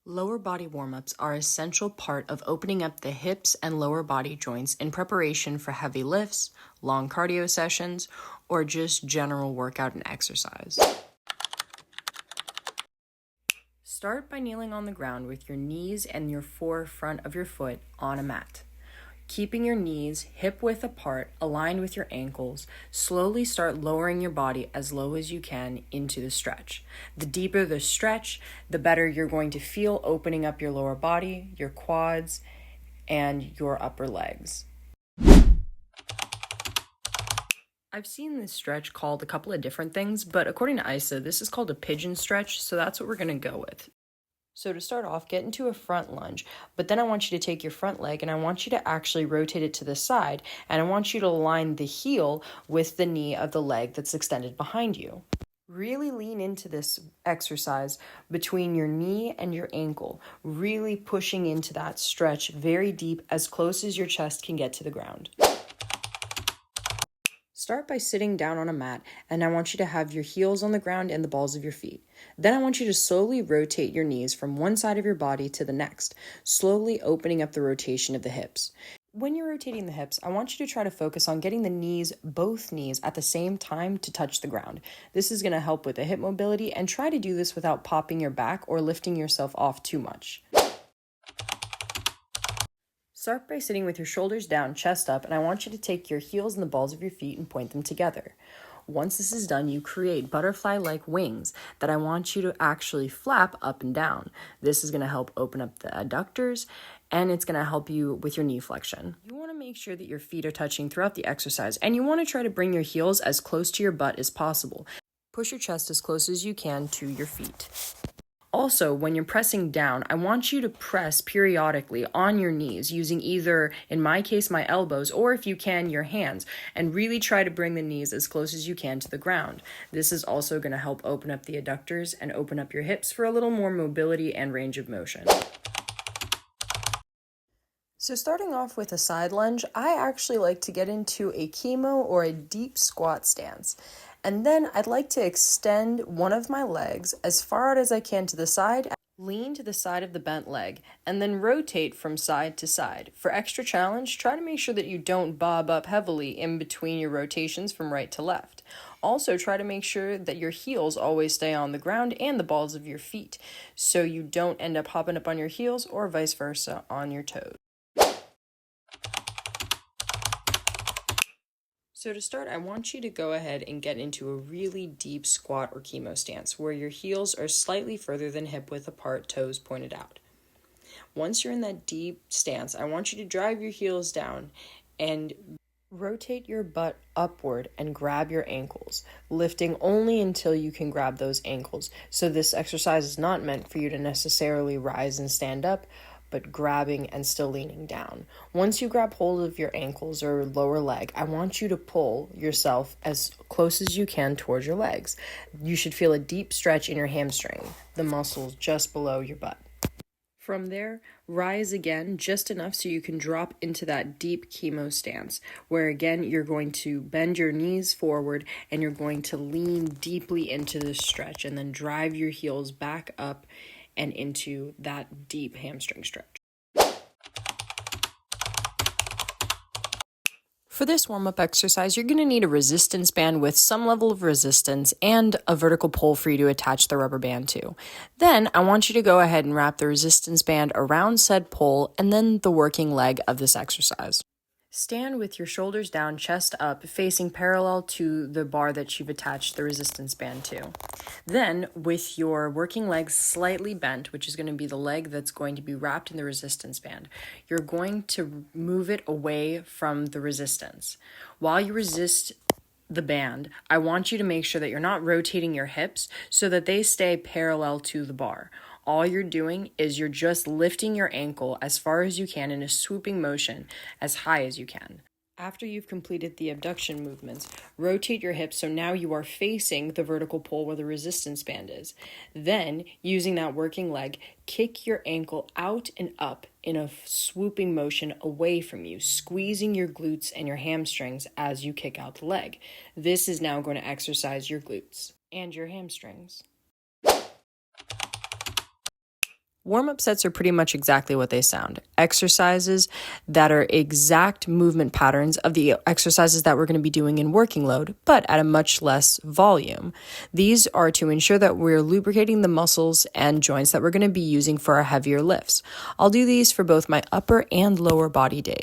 Lower body warm-ups are an essential part of opening up the hips and lower body joints in preparation for heavy lifts, long cardio sessions, or just general workout and exercise. Start by kneeling on the ground with your knees and your forefront of your foot on a mat. Keeping your knees hip-width apart, aligned with your ankles, slowly start lowering your body as low as you can into the stretch. The deeper the stretch, the better you're going to feel opening up your lower body, your quads, and your upper legs. I've seen this stretch called a couple of different things, but according to ISA, this is called a pigeon stretch, so that's what we're going to go with. So to start off, get into a front lunge, but then I want you to take your front leg and I want you to actually rotate it to the side, and I want you to align the heel with the knee of the leg that's extended behind you. Really lean into this exercise between your knee and your ankle, really pushing into that stretch very deep, as close as your chest can get to the ground. Start by sitting down on a mat, and I want you to have your heels on the ground and the balls of your feet. Then I want you to slowly rotate your knees from one side of your body to the next, slowly opening up the rotation of the hips. When you're rotating the hips, I want you to try to focus on getting the knees, both knees, at the same time to touch the ground. This is going to help with the hip mobility, and try to do this without popping your back or lifting yourself off too much. Start by sitting with your shoulders down, chest up, and I want you to take your heels and the balls of your feet and point them together. Once this is done, you create butterfly-like wings that I want you to actually flap up and down. This is going to help open up the adductors, and it's going to help you with your knee flexion. You want to make sure that your feet are touching throughout the exercise, and you want to try to bring your heels as close to your butt as possible. Push your chest as close as you can to your feet. Also, when you're pressing down, I want you to press periodically on your knees using either, in my case, my elbows, or if you can, your hands, and really try to bring the knees as close as you can to the ground. This is also going to help open up the adductors and open up your hips for a little more mobility and range of motion. So starting off with a side lunge, I actually like to get into a chemo or a deep squat stance. And then I'd like to extend one of my legs as far out as I can to the side, lean to the side of the bent leg, and then rotate from side to side. For extra challenge, try to make sure that you don't bob up heavily in between your rotations from right to left. Also, try to make sure that your heels always stay on the ground and the balls of your feet, so you don't end up hopping up on your heels or vice versa on your toes. So to start, I want you to go ahead and get into a really deep squat or chemo stance where your heels are slightly further than hip width apart, toes pointed out. Once you're in that deep stance, I want you to drive your heels down and rotate your butt upward and grab your ankles, lifting only until you can grab those ankles. So this exercise is not meant for you to necessarily rise and stand up, but grabbing and still leaning down. Once you grab hold of your ankles or lower leg, I want you to pull yourself as close as you can towards your legs. You should feel a deep stretch in your hamstring, the muscles just below your butt. From there, rise again just enough so you can drop into that deep chemo stance, where again you're going to bend your knees forward and you're going to lean deeply into the stretch and then drive your heels back up and into that deep hamstring stretch. For this warm-up exercise, you're going to need a resistance band with some level of resistance and a vertical pole for you to attach the rubber band to. Then I want you to go ahead and wrap the resistance band around said pole and then the working leg of this exercise. Stand with your shoulders down, chest up, facing parallel to the bar that you've attached the resistance band to. Then, with your working leg slightly bent, which is going to be the leg that's going to be wrapped in the resistance band, you're going to move it away from the resistance. While you resist the band, I want you to make sure that you're not rotating your hips so that they stay parallel to the bar. All you're doing is you're just lifting your ankle as far as you can in a swooping motion as high as you can. After you've completed the abduction movements, rotate your hips so now you are facing the vertical pole where the resistance band is. Then, using that working leg, kick your ankle out and up in a swooping motion away from you, squeezing your glutes and your hamstrings as you kick out the leg. This is now going to exercise your glutes and your hamstrings. Warm-up sets are pretty much exactly what they sound. Exercises that are exact movement patterns of the exercises that we're going to be doing in working load, but at a much less volume. These are to ensure that we're lubricating the muscles and joints that we're going to be using for our heavier lifts. I'll do these for both my upper and lower body days.